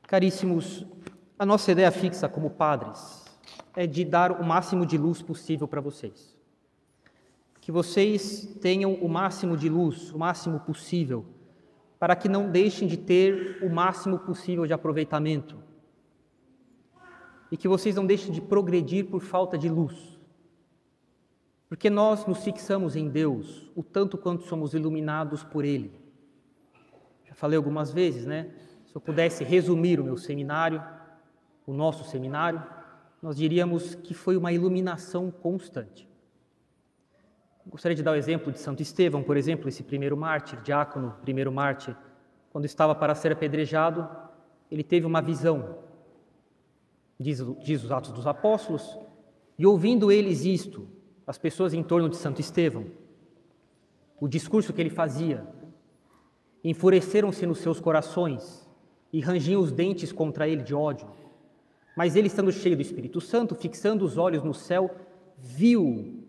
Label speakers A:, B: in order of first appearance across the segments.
A: Caríssimos, a nossa ideia fixa como padres é de dar o máximo de luz possível para vocês. Que vocês tenham o máximo de luz, o máximo possível, para que não deixem de ter o máximo possível de aproveitamento. E que vocês não deixem de progredir por falta de luz. Porque nós nos fixamos em Deus, o tanto quanto somos iluminados por Ele. Já falei algumas vezes, né? Se eu pudesse resumir o meu seminário, o nosso seminário, nós diríamos que foi uma iluminação constante. Gostaria de dar o exemplo de Santo Estevão, por exemplo, esse primeiro mártir, diácono, primeiro mártir. Quando estava para ser apedrejado, ele teve uma visão, diz os Atos dos Apóstolos, e ouvindo eles isto, as pessoas em torno de Santo Estevão, o discurso que ele fazia, enfureceram-se nos seus corações e rangiam os dentes contra ele de ódio. Mas ele, estando cheio do Espírito Santo, fixando os olhos no céu, viu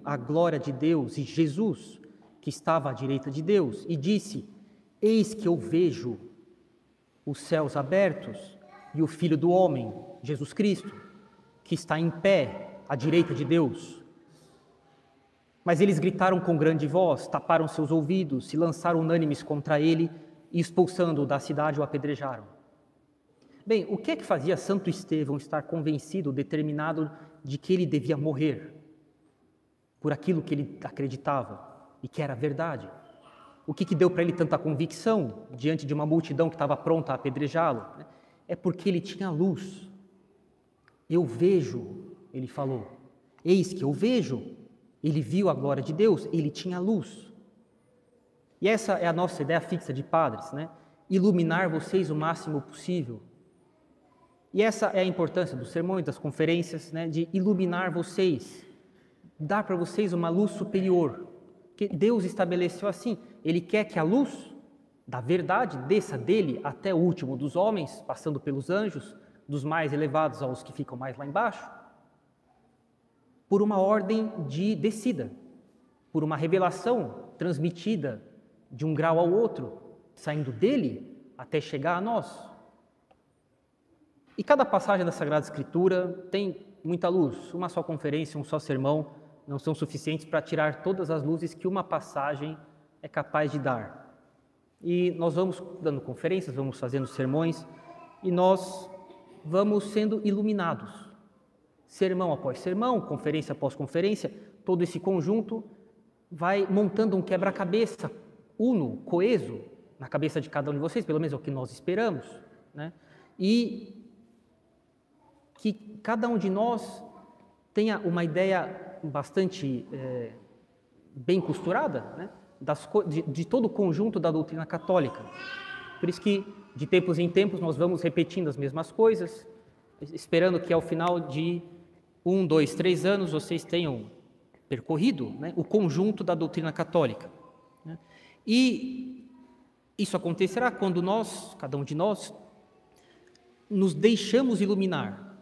A: a glória de Deus e Jesus, que estava à direita de Deus, e disse: eis que eu vejo os céus abertos e o Filho do Homem, Jesus Cristo, que está em pé à direita de Deus. Mas eles gritaram com grande voz, taparam seus ouvidos, se lançaram unânimes contra ele e, expulsando-o da cidade, o apedrejaram. Bem, o que é que fazia Santo Estevão estar convencido, determinado de que ele devia morrer por aquilo que ele acreditava e que era verdade? O que deu para ele tanta convicção diante de uma multidão que estava pronta a apedrejá-lo? É porque ele tinha luz. Eu vejo, ele falou, eis que eu vejo. Ele viu a glória de Deus, ele tinha luz. E essa é a nossa ideia fixa de padres, né? Iluminar vocês o máximo possível. E essa é a importância dos sermões, das conferências, né? De iluminar vocês, dar para vocês uma luz superior, que Deus estabeleceu assim. Ele quer que a luz da verdade desça dele até o último dos homens, passando pelos anjos, dos mais elevados aos que ficam mais lá embaixo, por uma ordem de descida, por uma revelação transmitida de um grau ao outro, saindo dele até chegar a nós. E cada passagem da Sagrada Escritura tem muita luz. Uma só conferência, um só sermão não são suficientes para tirar todas as luzes que uma passagem é capaz de dar. E nós vamos dando conferências, vamos fazendo sermões, e nós vamos sendo iluminados. Sermão após sermão, conferência após conferência, todo esse conjunto vai montando um quebra-cabeça uno, coeso, na cabeça de cada um de vocês, pelo menos é o que nós esperamos, né? E que cada um de nós tenha uma ideia bastante bem costurada, né? De todo o conjunto da doutrina católica. Por isso que, de tempos em tempos, nós vamos repetindo as mesmas coisas, esperando que ao final de 1, 2, 3 anos vocês tenham percorrido, né, o conjunto da doutrina católica. Né? E isso acontecerá quando nós, cada um de nós, nos deixamos iluminar.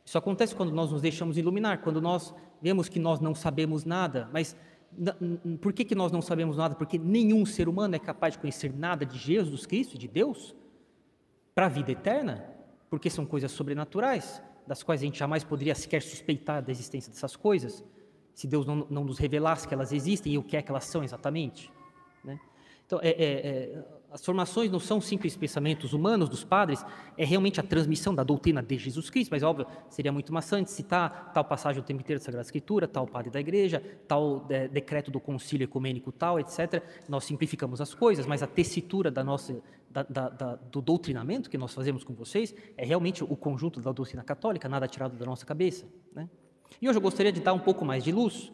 A: Isso acontece quando nós nos deixamos iluminar, quando nós vemos que nós não sabemos nada. Mas por que nós não sabemos nada? Porque nenhum ser humano é capaz de conhecer nada de Jesus Cristo, de Deus, para a vida eterna, porque são coisas sobrenaturais, das quais a gente jamais poderia sequer suspeitar da existência dessas coisas, se Deus não nos revelasse que elas existem e o que é que elas são exatamente, né? Então, as formações não são simples pensamentos humanos dos padres, é realmente a transmissão da doutrina de Jesus Cristo, mas óbvio, seria muito maçante citar tal passagem o tempo inteiro da Sagrada Escritura, tal padre da igreja, tal decreto do concílio ecumênico tal, etc. Nós simplificamos as coisas, mas a tessitura do doutrinamento que nós fazemos com vocês é realmente o conjunto da doutrina católica, nada tirado da nossa cabeça, né? E hoje eu gostaria de dar um pouco mais de luz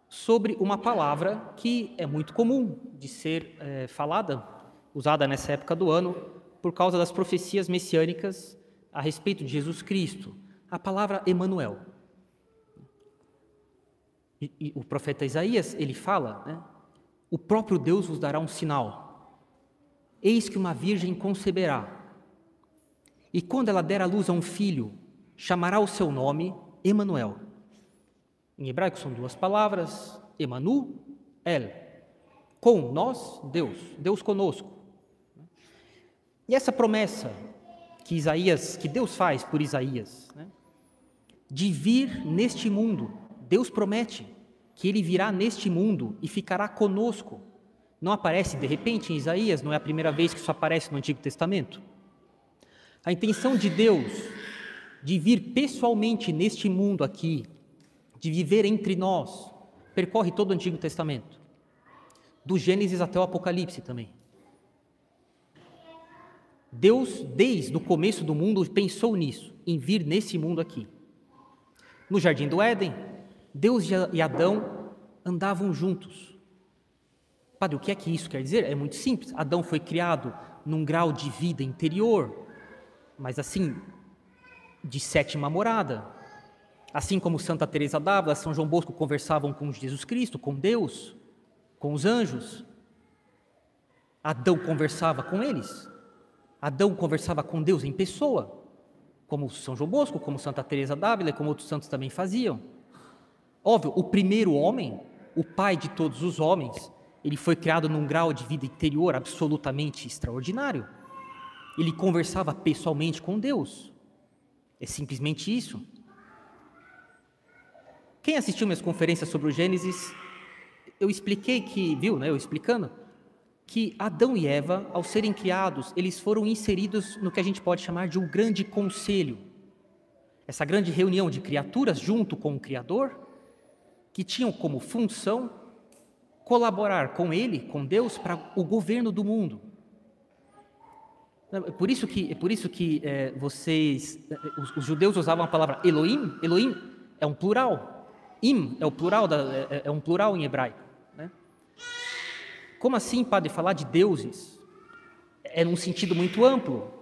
A: sobre uma palavra que é muito comum de ser falada, usada nessa época do ano, por causa das profecias messiânicas a respeito de Jesus Cristo, a palavra Emanuel. E o profeta Isaías, ele fala, né, o próprio Deus vos dará um sinal. Eis que uma virgem conceberá, e quando ela der à luz a um filho, chamará o seu nome Emanuel. Em hebraico são duas palavras, Emanu, El, com nós, Deus, Deus conosco. E essa promessa que Deus faz por Isaías, né, de vir neste mundo, Deus promete que Ele virá neste mundo e ficará conosco. Não aparece de repente em Isaías, não é a primeira vez que isso aparece no Antigo Testamento. A intenção de Deus de vir pessoalmente neste mundo aqui, de viver entre nós, percorre todo o Antigo Testamento, do Gênesis até o Apocalipse também. Deus, desde o começo do mundo, pensou nisso, em vir nesse mundo aqui. No Jardim do Éden, Deus e Adão andavam juntos. Padre, o que é que isso quer dizer? É muito simples. Adão foi criado num grau de vida interior, mas assim, de sétima morada. Assim como Santa Teresa d'Ávila, São João Bosco conversavam com Jesus Cristo, com Deus, com os anjos. Adão conversava com eles. Adão conversava com Deus em pessoa, como São João Bosco, como Santa Teresa d'Ávila e como outros santos também faziam. Óbvio, o primeiro homem, o pai de todos os homens, ele foi criado num grau de vida interior absolutamente extraordinário. Ele conversava pessoalmente com Deus. É simplesmente isso. Quem assistiu minhas conferências sobre o Gênesis, eu expliquei que, viu, né, eu explicando, que Adão e Eva, ao serem criados, eles foram inseridos no que a gente pode chamar de um grande conselho. Essa grande reunião de criaturas junto com o Criador, que tinham como função colaborar com Ele, com Deus, para o governo do mundo. É por isso que os judeus usavam a palavra Elohim. Elohim é um plural. Im é o plural, é um plural em hebraico. Né? Como assim, padre, falar de deuses? É num sentido muito amplo.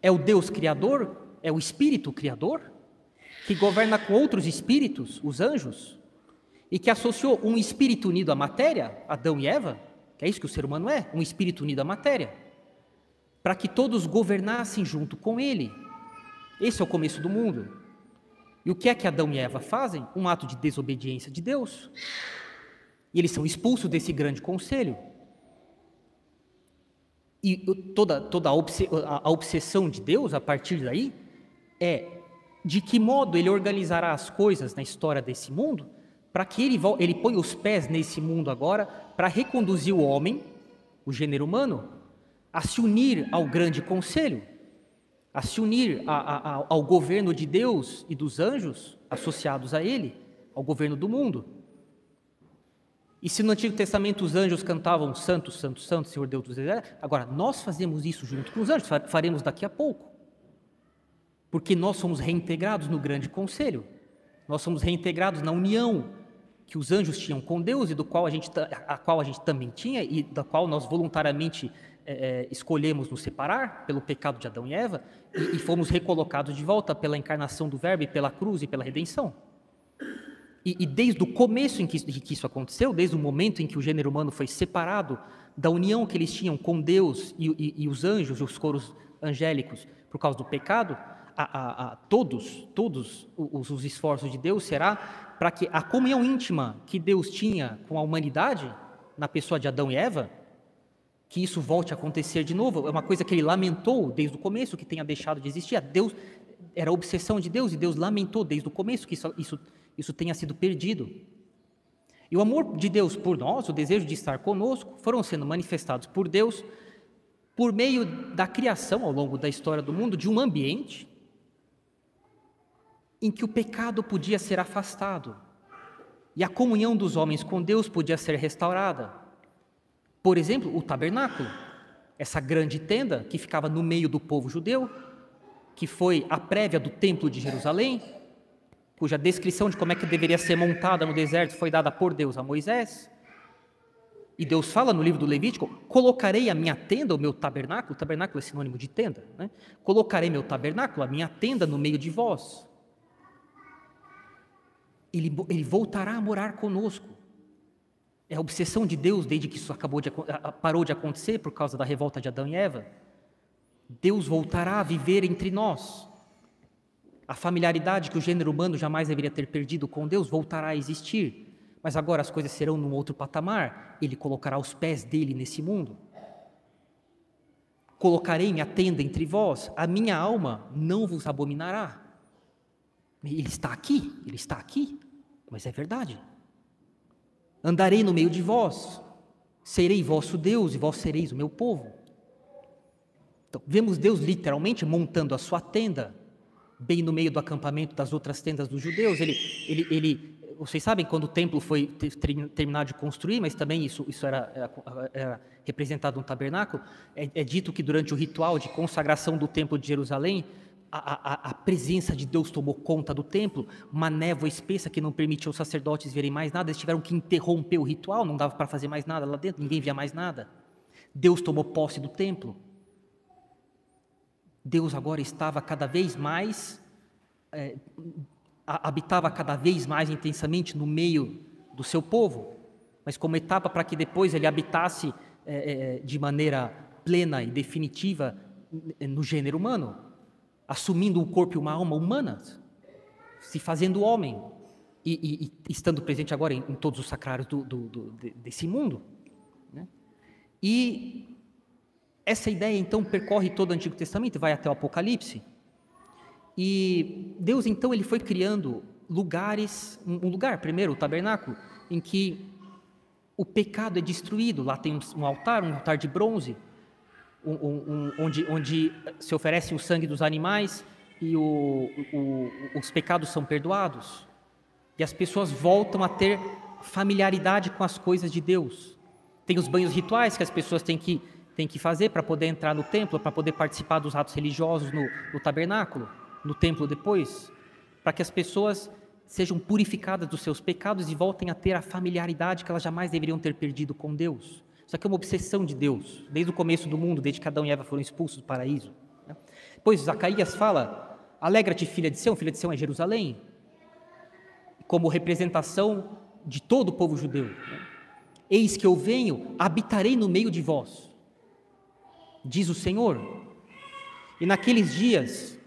A: É o Deus criador, é o Espírito criador, que governa com outros espíritos, os anjos, e que associou um espírito unido à matéria, Adão e Eva, que é isso que o ser humano é, um espírito unido à matéria, para que todos governassem junto com ele. Esse é o começo do mundo. E o que é que Adão e Eva fazem? Um ato de desobediência de Deus. E eles são expulsos desse grande conselho. E toda a obsessão de Deus, a partir daí, é de que modo ele organizará as coisas na história desse mundo, para que ele ponha os pés nesse mundo agora, para reconduzir o homem, o gênero humano, a se unir ao grande conselho, a se unir ao governo de Deus e dos anjos associados a ele, ao governo do mundo. E se no Antigo Testamento os anjos cantavam Santo, Santo, Santo, Senhor Deus dos Exércitos, agora nós fazemos isso junto com os anjos, faremos daqui a pouco. Porque nós somos reintegrados no grande conselho, nós somos reintegrados na união que os anjos tinham com Deus e a qual a gente também tinha e da qual nós voluntariamente escolhemos nos separar pelo pecado de Adão e Eva e fomos recolocados de volta pela encarnação do Verbo e pela cruz e pela redenção. E desde o começo em que isso aconteceu, desde o momento em que o gênero humano foi separado da união que eles tinham com Deus e os anjos, os coros angélicos, por causa do pecado, todos os esforços de Deus será para que a comunhão íntima que Deus tinha com a humanidade, na pessoa de Adão e Eva, que isso volte a acontecer de novo. É uma coisa que ele lamentou desde o começo, que tenha deixado de existir. Deus, era a obsessão de Deus, e Deus lamentou desde o começo que isso tenha sido perdido. E o amor de Deus por nós, o desejo de estar conosco, foram sendo manifestados por Deus por meio da criação, ao longo da história do mundo, de um ambiente em que o pecado podia ser afastado e a comunhão dos homens com Deus podia ser restaurada. Por exemplo, o tabernáculo, essa grande tenda que ficava no meio do povo judeu, que foi a prévia do templo de Jerusalém, cuja descrição de como é que deveria ser montada no deserto foi dada por Deus a Moisés. E Deus fala no livro do Levítico: colocarei a minha tenda, o meu tabernáculo é sinônimo de tenda, né? Colocarei meu tabernáculo, a minha tenda no meio de vós. Ele voltará a morar conosco. É a obsessão de Deus desde que isso parou de acontecer por causa da revolta de Adão e Eva. Deus voltará a viver entre nós. A familiaridade que o gênero humano jamais deveria ter perdido com Deus voltará a existir. Mas agora as coisas serão num outro patamar. Ele colocará os pés dele nesse mundo. colocarei minha tenda entre vós, a minha alma não vos abominará. Ele está aqui, mas é verdade. Andarei no meio de vós, serei vosso Deus e vós sereis o meu povo. Então, vemos Deus literalmente montando a sua tenda, bem no meio do acampamento das outras tendas dos judeus. Vocês sabem quando o templo foi terminado de construir, mas também isso era representado no tabernáculo, é dito que durante o ritual de consagração do templo de Jerusalém, a presença de Deus tomou conta do templo, uma névoa espessa que não permitia os sacerdotes verem mais nada, eles tiveram que interromper o ritual, não dava para fazer mais nada lá dentro, ninguém via mais nada. Deus tomou posse do templo. Deus agora estava cada vez mais, habitava cada vez mais intensamente no meio do seu povo, mas como etapa para que depois ele habitasse de maneira plena e definitiva no gênero humano, assumindo um corpo e uma alma humanas, se fazendo homem e estando presente agora em todos os sacrários desse mundo, né? E essa ideia então percorre todo o Antigo Testamento e vai até o Apocalipse. E Deus então ele foi criando lugares, um lugar, primeiro o tabernáculo, em que o pecado é destruído. Lá tem um altar de bronze, onde se oferece o sangue dos animais e os pecados são perdoados. E as pessoas voltam a ter familiaridade com as coisas de Deus. Tem os banhos rituais que as pessoas têm que fazer para poder entrar no templo, para poder participar dos atos religiosos no tabernáculo, no templo depois, para que as pessoas sejam purificadas dos seus pecados e voltem a ter a familiaridade que elas jamais deveriam ter perdido com Deus. Isso aqui é uma obsessão de Deus, desde o começo do mundo, desde que Adão e Eva foram expulsos do paraíso. Depois Zacarias fala: alegra-te, filha de Sião é Jerusalém, como representação de todo o povo judeu. Eis que eu venho, habitarei no meio de vós, diz o Senhor. E naqueles dias,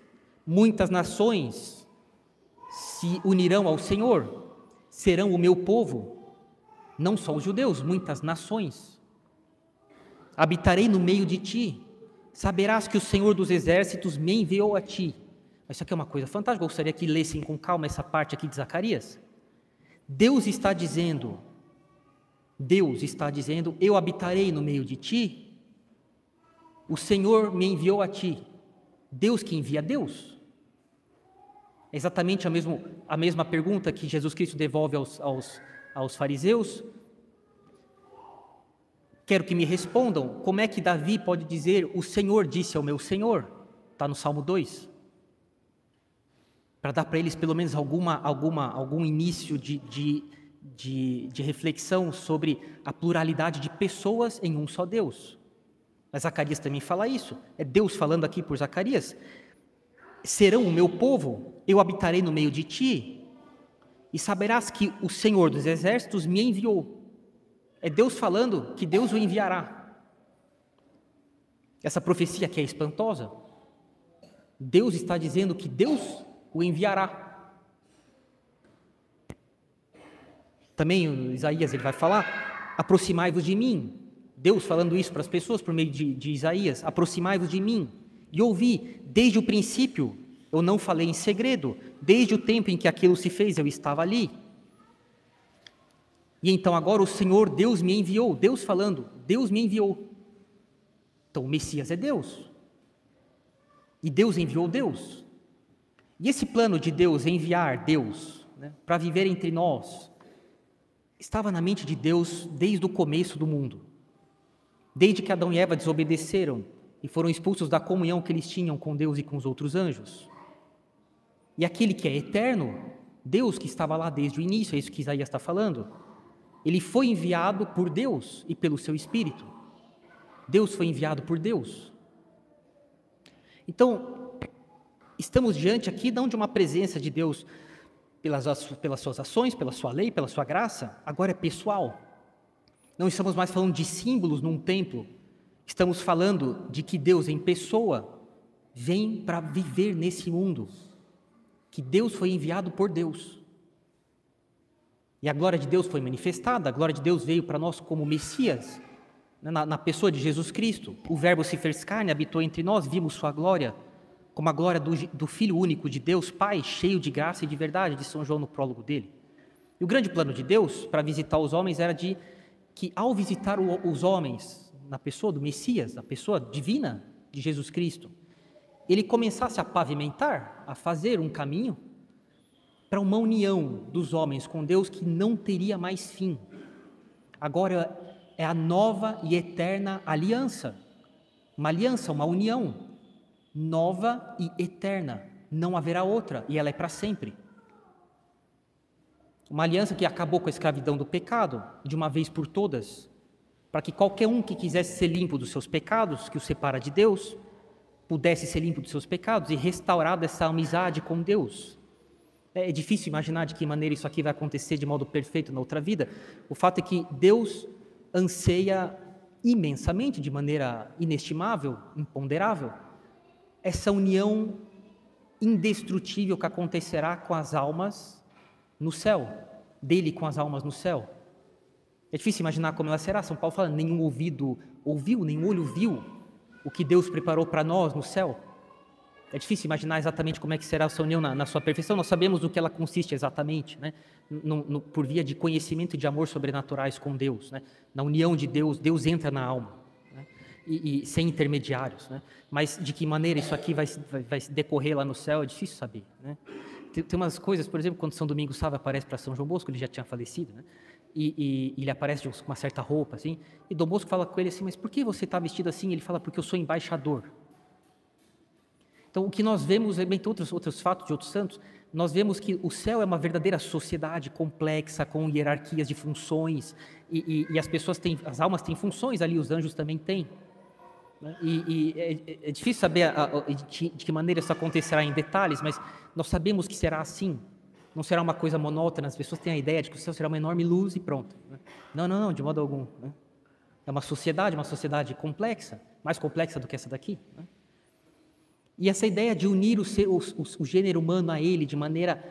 A: muitas nações se unirão ao Senhor, serão o meu povo, não só os judeus, muitas nações. Habitarei no meio de ti, saberás que o Senhor dos exércitos me enviou a ti. Isso aqui é uma coisa fantástica, eu gostaria que lessem com calma essa parte aqui de Zacarias. Deus está dizendo, eu habitarei no meio de ti, o Senhor me enviou a ti. Deus que envia Deus. É exatamente a mesma pergunta que Jesus Cristo devolve aos fariseus. Quero que me respondam, como é que Davi pode dizer, o Senhor disse ao meu Senhor? Está no Salmo 2. Para dar para eles pelo menos algum início de reflexão sobre a pluralidade de pessoas em um só Deus. Mas Zacarias também fala isso, é Deus falando aqui por Zacarias: serão o meu povo, eu habitarei no meio de ti, e saberás que o Senhor dos exércitos me enviou. É Deus falando que Deus o enviará. Essa profecia que é espantosa, Deus está dizendo que Deus o enviará. Também Isaías ele vai falar: aproximai-vos de mim. Deus falando isso para as pessoas por meio de Isaías: aproximai-vos de mim e ouvi. Desde o princípio eu não falei em segredo, desde o tempo em que aquilo se fez eu estava ali. E então agora o Senhor Deus me enviou. Deus falando, Deus me enviou. Então o Messias é Deus, e Deus enviou Deus. E esse plano de Deus, enviar Deus, né, para viver entre nós, estava na mente de Deus desde o começo do mundo. Desde que Adão e Eva desobedeceram e foram expulsos da comunhão que eles tinham com Deus e com os outros anjos. E aquele que é eterno, Deus que estava lá desde o início, é isso que Isaías está falando, ele foi enviado por Deus e pelo seu Espírito. Deus foi enviado por Deus. Então, estamos diante aqui não de uma presença de Deus pelas suas ações, pela sua lei, pela sua graça, agora é pessoal. Não estamos mais falando de símbolos num templo, estamos falando de que Deus em pessoa vem para viver nesse mundo, que Deus foi enviado por Deus. E a glória de Deus foi manifestada, a glória de Deus veio para nós como Messias, né, na pessoa de Jesus Cristo. O Verbo se fez carne, habitou entre nós, vimos sua glória, como a glória do Filho único de Deus, Pai, cheio de graça e de verdade, de São João no prólogo dele. E o grande plano de Deus para visitar os homens era de que, ao visitar os homens, na pessoa do Messias, na pessoa divina de Jesus Cristo, ele começasse a pavimentar, a fazer um caminho para uma união dos homens com Deus que não teria mais fim. Agora é a nova e eterna aliança. Uma aliança, uma união nova e eterna. Não haverá outra, e ela é para sempre. Uma aliança que acabou com a escravidão do pecado, de uma vez por todas, para que qualquer um que quisesse ser limpo dos seus pecados, que o separa de Deus, pudesse ser limpo dos seus pecados e restaurado essa amizade com Deus. É difícil imaginar de que maneira isso aqui vai acontecer de modo perfeito na outra vida. O fato é que Deus anseia imensamente, de maneira inestimável, imponderável, essa união indestrutível que acontecerá com as almas no céu, dele com as almas no céu. É difícil imaginar como ela será. São Paulo fala, nenhum ouvido ouviu, nenhum olho viu o que Deus preparou para nós no céu. É difícil imaginar exatamente como é que será essa união na sua perfeição. Nós sabemos do que ela consiste exatamente, né? Por via de conhecimento e de amor sobrenaturais com Deus, né? Na união de Deus, Deus entra na alma, né? e sem intermediários, né? Mas de que maneira isso aqui vai decorrer lá no céu é difícil saber, né? Tem umas coisas, por exemplo, quando São Domingos Sávio aparece para São João Bosco, ele já tinha falecido, né? E ele aparece com uma certa roupa, assim, e Dom Bosco fala com ele assim, mas por que você está vestido assim? Ele fala, porque eu sou embaixador. Então, o que nós vemos, bem outros fatos de outros santos, nós vemos que o céu é uma verdadeira sociedade complexa, com hierarquias de funções, e as pessoas têm, as almas têm funções ali, os anjos também têm. Né? É difícil saber de que maneira isso acontecerá em detalhes, mas nós sabemos que será assim. Não será uma coisa monótona, as pessoas têm a ideia de que o céu será uma enorme luz e pronto. Né? Não, de modo algum. Né? É uma sociedade complexa, mais complexa do que essa daqui. Né? E essa ideia de unir o gênero humano a ele de maneira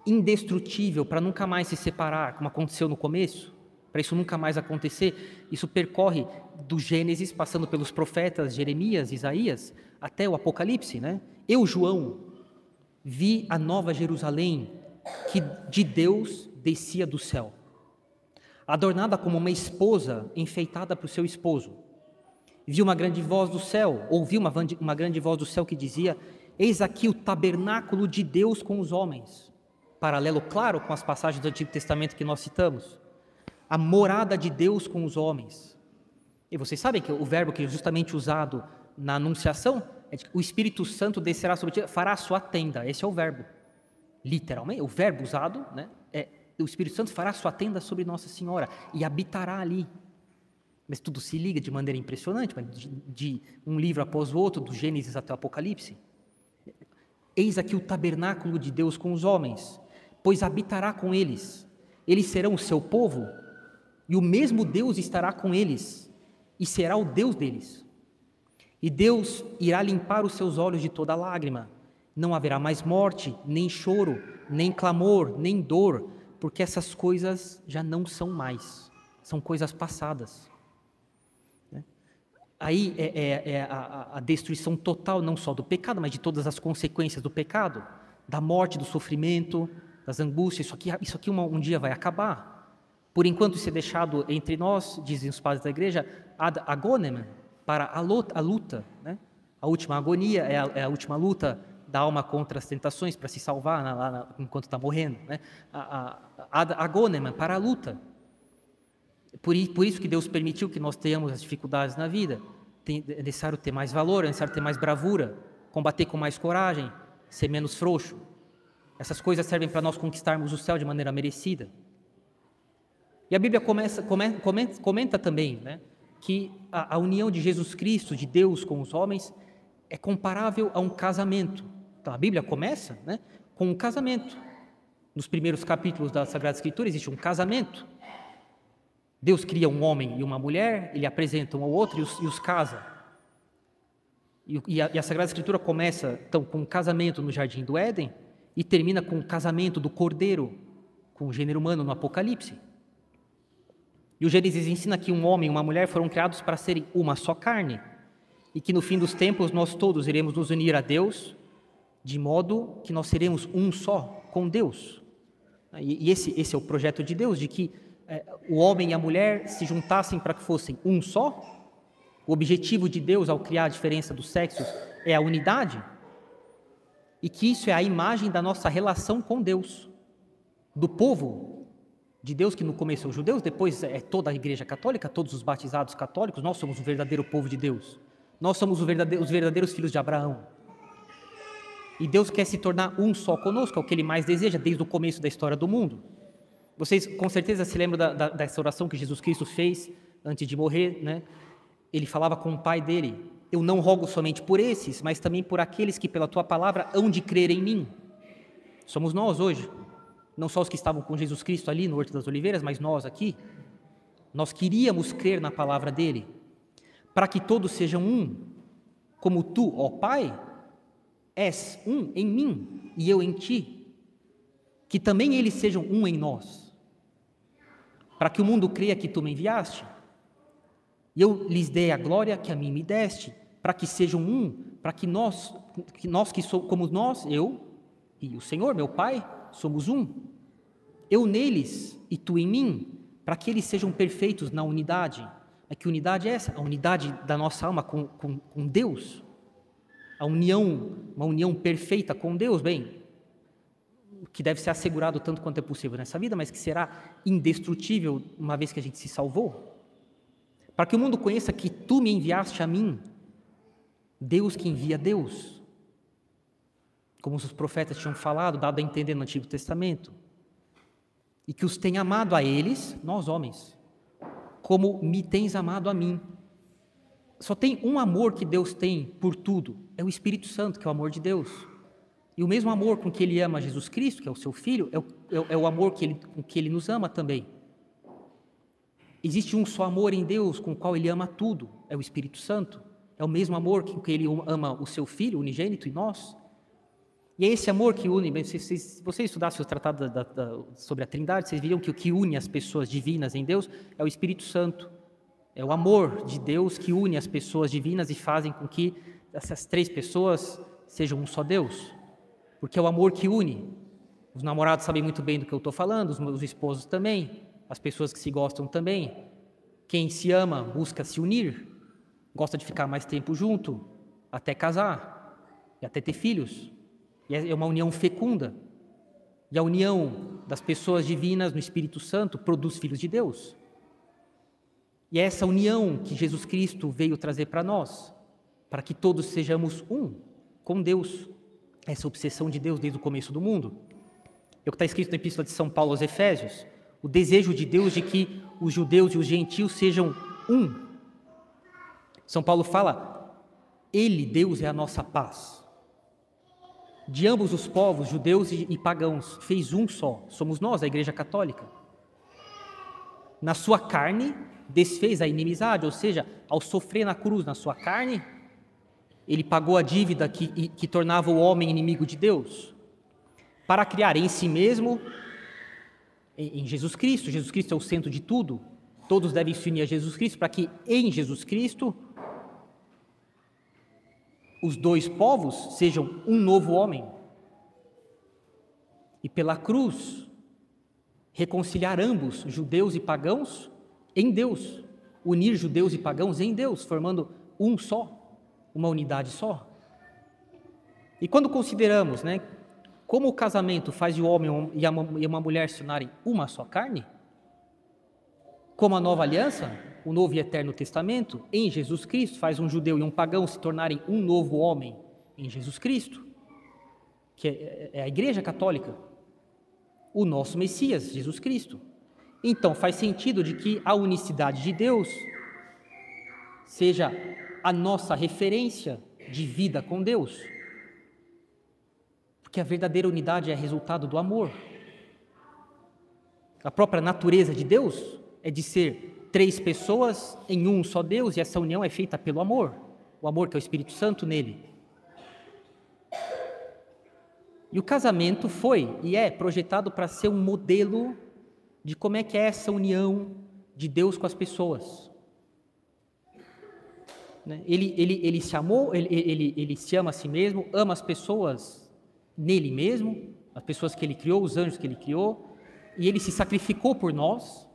A: indestrutível, para nunca mais se separar, como aconteceu no começo, para isso nunca mais acontecer, isso percorre do Gênesis, passando pelos profetas Jeremias, Isaías, até o Apocalipse. Né? Eu, João, vi a nova Jerusalém, que de Deus descia do céu, adornada como uma esposa enfeitada para o seu esposo. Vi uma grande voz do céu, ouvi uma grande voz do céu que dizia, eis aqui o tabernáculo de Deus com os homens. Paralelo claro com as passagens do Antigo Testamento que nós citamos. A morada de Deus com os homens. E vocês sabem que o verbo que é justamente usado na Anunciação é de que o Espírito Santo descerá sobre ti, fará a sua tenda. Esse é o verbo. Literalmente, o verbo usado, né, é o Espírito Santo fará a sua tenda sobre Nossa Senhora e habitará ali. Mas tudo se liga de maneira impressionante, de um livro após o outro, do Gênesis até o Apocalipse. Eis aqui o tabernáculo de Deus com os homens, pois habitará com eles. Eles serão o seu povo, e o mesmo Deus estará com eles, e será o Deus deles. E Deus irá limpar os seus olhos de toda lágrima. Não haverá mais morte, nem choro, nem clamor, nem dor, porque essas coisas já não são mais, são coisas passadas. Aí é a destruição total, não só do pecado, mas de todas as consequências do pecado, da morte, do sofrimento, das angústias. Isso aqui um dia vai acabar. Por enquanto isso é deixado entre nós, dizem os padres da igreja, ad agonem, para a luta, né? A última agonia é a última luta da alma contra as tentações, para se salvar enquanto está morrendo, né? Ad agonem, para a luta. Por isso que Deus permitiu que nós tenhamos as dificuldades na vida. É necessário ter mais valor, é necessário ter mais bravura, combater com mais coragem, ser menos frouxo. Essas coisas servem para nós conquistarmos o céu de maneira merecida. E a Bíblia comenta também, né, que a união de Jesus Cristo, de Deus com os homens, é comparável a um casamento. Então a Bíblia começa, né, com um casamento. Nos primeiros capítulos da Sagrada Escritura existe um casamento. Deus cria um homem e uma mulher, ele apresenta um ao outro e os casa. E a Sagrada Escritura começa, então, com um casamento no Jardim do Éden e termina com o casamento do Cordeiro com o gênero humano no Apocalipse. E o Gênesis ensina que um homem e uma mulher foram criados para serem uma só carne, e que no fim dos tempos nós todos iremos nos unir a Deus, de modo que nós seremos um só com Deus. E esse é o projeto de Deus, de que o homem e a mulher se juntassem para que fossem um só. O objetivo de Deus ao criar a diferença dos sexos é a unidade, e que isso é a imagem da nossa relação com Deus, do povo de Deus, que no começo são os judeus, depois é toda a Igreja Católica, todos os batizados católicos. Nós somos o verdadeiro povo de Deus, nós somos os verdadeiros filhos de Abraão, e Deus quer se tornar um só conosco, é o que Ele mais deseja desde o começo da história do mundo. Vocês com certeza se lembram dessa oração que Jesus Cristo fez antes de morrer, né? Ele falava com o Pai dele: eu não rogo somente por esses, mas também por aqueles que pela Tua palavra hão de crer em mim. Somos nós hoje, não só os que estavam com Jesus Cristo ali no Horto das Oliveiras, mas nós aqui. Nós queríamos crer na palavra dele, para que todos sejam um, como Tu, ó Pai, és um em mim e eu em Ti, que também eles sejam um em nós, para que o mundo creia que Tu me enviaste, e eu lhes dei a glória que a mim me deste, para que sejam um, para que nós que somos como nós, eu e o Senhor, meu Pai, somos um. Eu neles e Tu em mim, para que eles sejam perfeitos na unidade. Que unidade é essa? A unidade da nossa alma com Deus. Uma união perfeita com Deus, bem, que deve ser assegurado tanto quanto é possível nessa vida, mas que será indestrutível uma vez que a gente se salvou. Para que o mundo conheça que Tu me enviaste a mim, Deus que envia Deus, como os profetas tinham falado, dado a entender no Antigo Testamento, e que os tenha amado a eles, nós homens, como me tens amado a mim. Só tem um amor que Deus tem por tudo, é o Espírito Santo, que é o amor de Deus. E o mesmo amor com que Ele ama Jesus Cristo, que é o seu Filho, é o amor com que Ele nos ama também. Existe um só amor em Deus com o qual Ele ama tudo, é o Espírito Santo. É o mesmo amor com que Ele ama o seu Filho, unigênito, e nós. E é esse amor que une. Se você estudasse os tratados sobre a Trindade, vocês viram que o que une as pessoas divinas em Deus é o Espírito Santo. É o amor de Deus que une as pessoas divinas e fazem com que essas três pessoas sejam um só Deus. Porque é o amor que une. Os namorados sabem muito bem do que eu estou falando, os esposos também, as pessoas que se gostam também. Quem se ama busca se unir, gosta de ficar mais tempo junto, até casar, e até ter filhos. E é uma união fecunda. E a união das pessoas divinas no Espírito Santo produz filhos de Deus. E é essa união que Jesus Cristo veio trazer para nós, para que todos sejamos um com Deus. Essa obsessão de Deus desde o começo do mundo. É o que está escrito na Epístola de São Paulo aos Efésios, o desejo de Deus de que os judeus e os gentios sejam um. São Paulo fala: Ele, Deus, é a nossa paz. De ambos os povos, judeus e pagãos, fez um só, somos nós, a Igreja Católica. Na sua carne, desfez a inimizade, ou seja, ao sofrer na cruz, na sua carne, Ele pagou a dívida que tornava o homem inimigo de Deus, para criar em si mesmo, em Jesus Cristo. Jesus Cristo é o centro de tudo, todos devem se unir a Jesus Cristo, para que em Jesus Cristo os dois povos sejam um novo homem. E pela cruz, reconciliar ambos, judeus e pagãos, em Deus. Unir judeus e pagãos em Deus, formando um só, uma unidade só. E quando consideramos, como o casamento faz o homem e uma mulher se tornarem uma só carne, como a nova aliança, o novo e eterno testamento, em Jesus Cristo, faz um judeu e um pagão se tornarem um novo homem em Jesus Cristo, que é a Igreja Católica, o nosso Messias, Jesus Cristo. Então faz sentido de que a unicidade de Deus seja a nossa referência de vida com Deus, porque a verdadeira unidade é resultado do amor. A própria natureza de Deus é de ser três pessoas em um só Deus, e essa união é feita pelo amor, o amor que é o Espírito Santo nele. E o casamento foi e é projetado para ser um modelo de como é que é essa união de Deus com as pessoas. Né? Ele se amou, ele se ama a si mesmo, ama as pessoas nele mesmo, as pessoas que ele criou, os anjos que ele criou, e ele se sacrificou por nós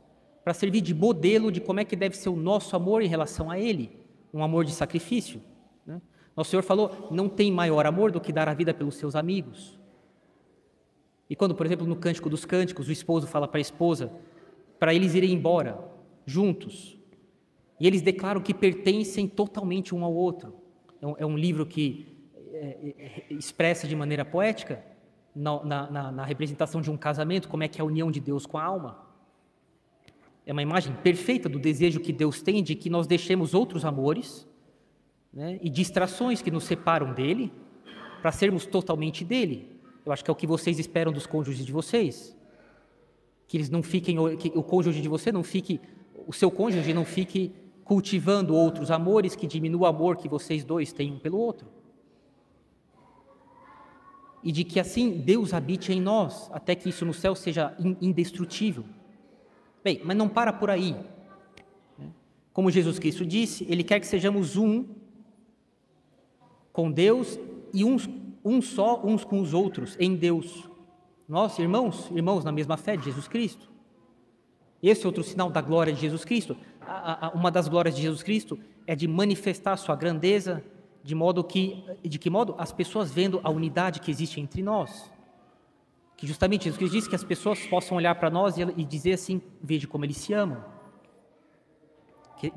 A: para servir de modelo de como é que deve ser o nosso amor em relação a ele, um amor de sacrifício. Né? Nosso Senhor falou, não tem maior amor do que dar a vida pelos seus amigos. E quando, por exemplo, no Cântico dos Cânticos, o esposo fala para a esposa, para eles irem embora, juntos, e eles declaram que pertencem totalmente um ao outro. É um livro que expressa de maneira poética, na representação de um casamento, como é que é a união de Deus com a alma. É uma imagem perfeita do desejo que Deus tem de que nós deixemos outros amores, né, e distrações que nos separam dele, para sermos totalmente dele. Eu acho que é o que vocês esperam dos cônjuges de vocês. Que eles não fiquem, que o cônjuge de você não fique, o seu cônjuge não fique cultivando outros amores que diminua o amor que vocês dois têm um pelo outro. E de que assim Deus habite em nós, até que isso no céu seja indestrutível. Bem, mas não para por aí. Como Jesus Cristo disse, Ele quer que sejamos um com Deus e um só uns com os outros, em Deus. Nós, irmãos na mesma fé de Jesus Cristo. Esse é outro sinal da glória de Jesus Cristo. Uma das glórias de Jesus Cristo é de manifestar a sua grandeza, de que modo? As pessoas vendo a unidade que existe entre nós. Que justamente Jesus Cristo disse que as pessoas possam olhar para nós e dizer assim, veja como eles se amam.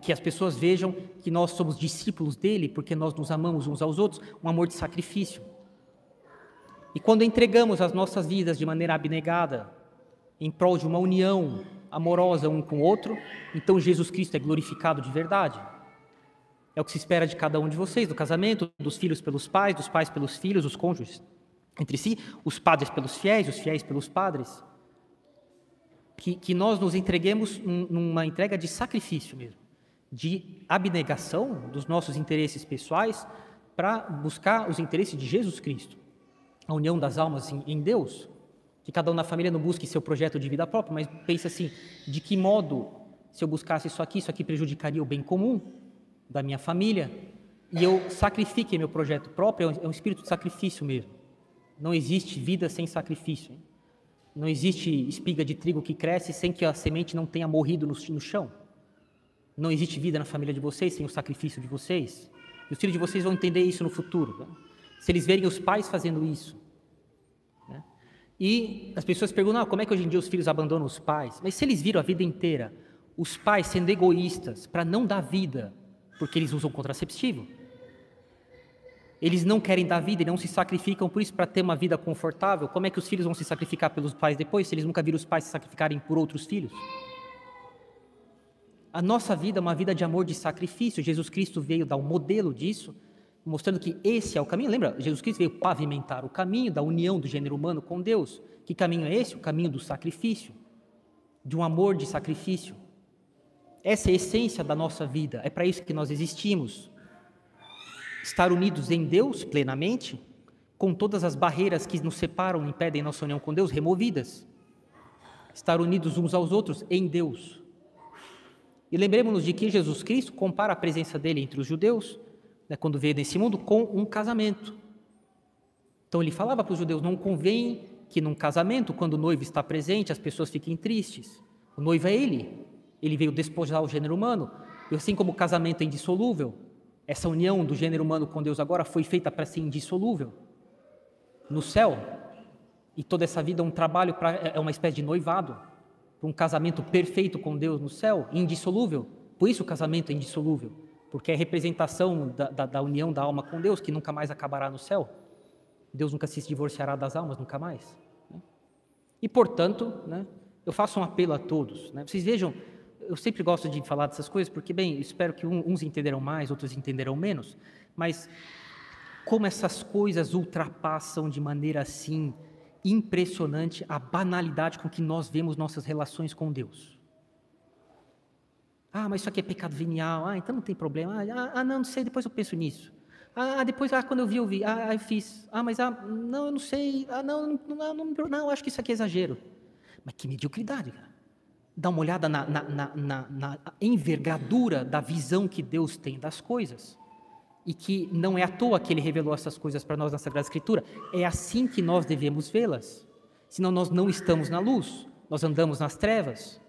A: Que as pessoas vejam que nós somos discípulos dele, porque nós nos amamos uns aos outros, um amor de sacrifício. E quando entregamos as nossas vidas de maneira abnegada, em prol de uma união amorosa um com o outro, então Jesus Cristo é glorificado de verdade. É o que se espera de cada um de vocês, do casamento, dos filhos pelos pais, dos pais pelos filhos, os cônjuges entre si, os padres pelos fiéis, os fiéis pelos padres. Que nós nos entreguemos numa entrega de sacrifício mesmo, de abnegação dos nossos interesses pessoais para buscar os interesses de Jesus Cristo. A união das almas em Deus, que cada um na família não busque seu projeto de vida própria, mas pense assim, de que modo, se eu buscasse isso aqui prejudicaria o bem comum da minha família, e eu sacrifique meu projeto próprio, é um espírito de sacrifício mesmo. Não existe vida sem sacrifício. Hein? Não existe espiga de trigo que cresce sem que a semente não tenha morrido no chão. Não existe vida na família de vocês sem o sacrifício de vocês. E os filhos de vocês vão entender isso no futuro. Né? Se eles verem os pais fazendo isso. Né? E as pessoas perguntam, como é que hoje em dia os filhos abandonam os pais? Mas se eles viram a vida inteira os pais sendo egoístas para não dar vida, porque eles usam contraceptivo, eles não querem dar vida e não se sacrificam por isso para ter uma vida confortável, como é que os filhos vão se sacrificar pelos pais depois, se eles nunca viram os pais se sacrificarem por outros filhos? A nossa vida é uma vida de amor, de sacrifício. Jesus Cristo veio dar um modelo disso, mostrando que esse é o caminho. Lembra? Jesus Cristo veio pavimentar o caminho da união do gênero humano com Deus. Que caminho é esse? O caminho do sacrifício, de um amor de sacrifício. Essa é a essência da nossa vida, é para isso que nós existimos. Estar unidos em Deus plenamente, com todas as barreiras que nos separam e impedem nossa união com Deus removidas. Estar unidos uns aos outros em Deus. E lembremos-nos de que Jesus Cristo compara a presença dele entre os judeus, né, quando veio nesse mundo, com um casamento. Então ele falava para os judeus, não convém que num casamento, quando o noivo está presente, as pessoas fiquem tristes. O noivo é ele veio despojar o gênero humano, e assim como o casamento é indissolúvel, essa união do gênero humano com Deus agora foi feita para ser indissolúvel no céu, e toda essa vida é um trabalho, é uma espécie de noivado, para um casamento perfeito com Deus no céu, indissolúvel. Por isso o casamento é indissolúvel, porque é representação da união da alma com Deus, que nunca mais acabará no céu. Deus nunca se divorciará das almas, nunca mais. Né? E, portanto, né, eu faço um apelo a todos. Né? Vocês vejam, eu sempre gosto de falar dessas coisas, porque, bem, eu espero que uns entenderão mais, outros entenderão menos, mas como essas coisas ultrapassam de maneira assim impressionante a banalidade com que nós vemos nossas relações com Deus. Mas isso aqui é pecado venial. Então não tem problema. Não sei, depois eu penso nisso. Depois, quando eu vi, eu fiz. Não, eu não sei. Não, acho que isso aqui é exagero. Mas que mediocridade, cara. dá uma olhada na envergadura da visão que Deus tem das coisas. E que não é à toa que Ele revelou essas coisas para nós na Sagrada Escritura. É assim que nós devemos vê-las. Senão nós não estamos na luz, nós andamos nas trevas.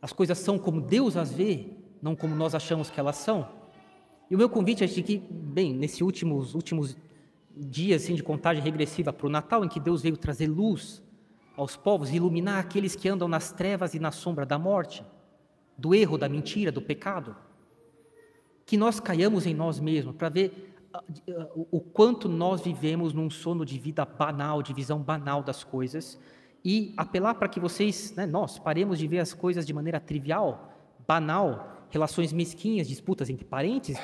A: As coisas são como Deus as vê, não como nós achamos que elas são. E o meu convite é de que, bem, nesses últimos dias assim, de contagem regressiva para o Natal, em que Deus veio trazer luz aos povos, iluminar aqueles que andam nas trevas e na sombra da morte, do erro, da mentira, do pecado, que nós caiamos em nós mesmos para ver o quanto nós vivemos num sono de vida banal, de visão banal das coisas, e apelar para que vocês, nós, paremos de ver as coisas de maneira trivial, banal, relações mesquinhas, disputas entre parentes,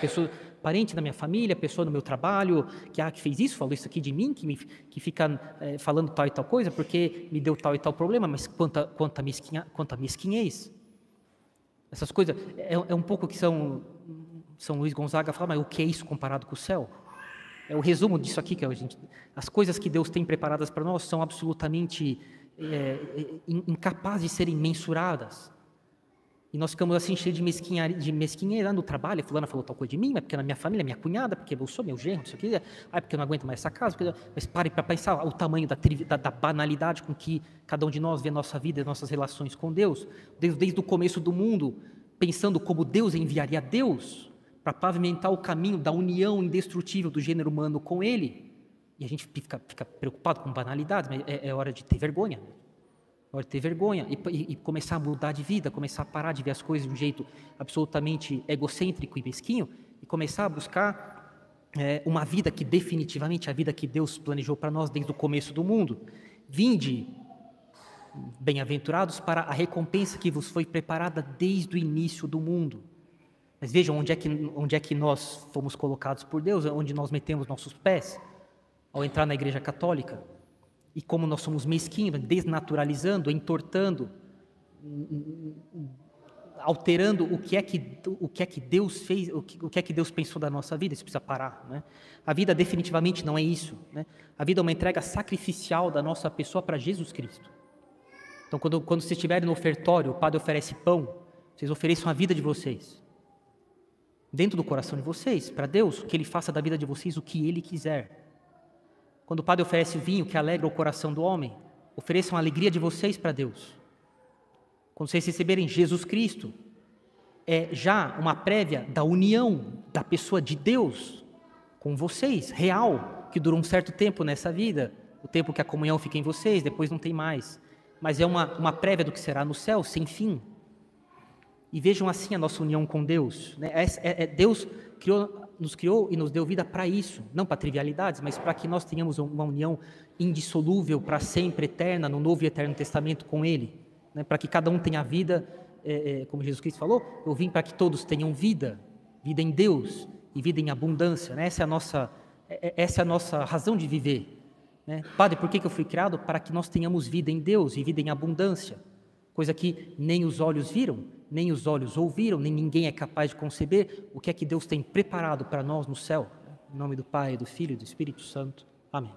A: parente da minha família, pessoa no meu trabalho, que fez isso, falou isso aqui de mim, que fica falando tal e tal coisa, porque me deu tal e tal problema, mas quanta mesquinhez. Essas coisas, é um pouco que São Luís Gonzaga fala, mas o que é isso comparado com o céu? É o resumo disso aqui, as coisas que Deus tem preparadas para nós são absolutamente incapazes de serem mensuradas. E nós ficamos assim cheios de mesquinharia no trabalho. Fulana falou tal coisa de mim, mas porque na minha família, minha cunhada, porque eu sou meu genro, isso aqui, porque eu não aguento mais essa casa. Mas pare para pensar o tamanho da banalidade com que cada um de nós vê a nossa vida e nossas relações com Deus. Desde o começo do mundo, pensando como Deus enviaria Deus para pavimentar o caminho da união indestrutível do gênero humano com Ele. E a gente fica preocupado com banalidades, mas é hora de ter vergonha. É hora de ter vergonha e começar a mudar de vida, começar a parar de ver as coisas de um jeito absolutamente egocêntrico e mesquinho e começar a buscar uma vida que definitivamente é a vida que Deus planejou para nós desde o começo do mundo. Vinde, bem-aventurados, para a recompensa que vos foi preparada desde o início do mundo. Mas vejam onde é que nós fomos colocados por Deus, onde nós metemos nossos pés ao entrar na Igreja Católica. E como nós somos mesquinhos, desnaturalizando, entortando, alterando o que é que Deus fez, o que é que Deus pensou da nossa vida. Isso precisa parar, né? A vida definitivamente não é isso, né? A vida é uma entrega sacrificial da nossa pessoa para Jesus Cristo. Então, quando vocês estiverem no ofertório, o padre oferece pão, vocês ofereçam a vida de vocês, dentro do coração de vocês, para Deus, que Ele faça da vida de vocês o que Ele quiser. Quando o padre oferece vinho que alegra o coração do homem, ofereçam a alegria de vocês para Deus. Quando vocês receberem Jesus Cristo, é já uma prévia da união da pessoa de Deus com vocês, real, que dura um certo tempo nessa vida, o tempo que a comunhão fica em vocês, depois não tem mais. Mas é uma prévia do que será no céu, sem fim. E vejam assim a nossa união com Deus, né? Deus nos criou e nos deu vida para isso, não para trivialidades, mas para que nós tenhamos uma união indissolúvel, para sempre, eterna, no Novo e Eterno Testamento com Ele, né? Para que cada um tenha vida, como Jesus Cristo falou, eu vim para que todos tenham vida em Deus e vida em abundância, né? Essa é a nossa razão de viver, né? Padre, por que eu fui criado? Para que nós tenhamos vida em Deus e vida em abundância, coisa que nem os olhos viram, nem os olhos ouviram, nem ninguém é capaz de conceber o que é que Deus tem preparado para nós no céu. Em nome do Pai, do Filho e do Espírito Santo. Amém.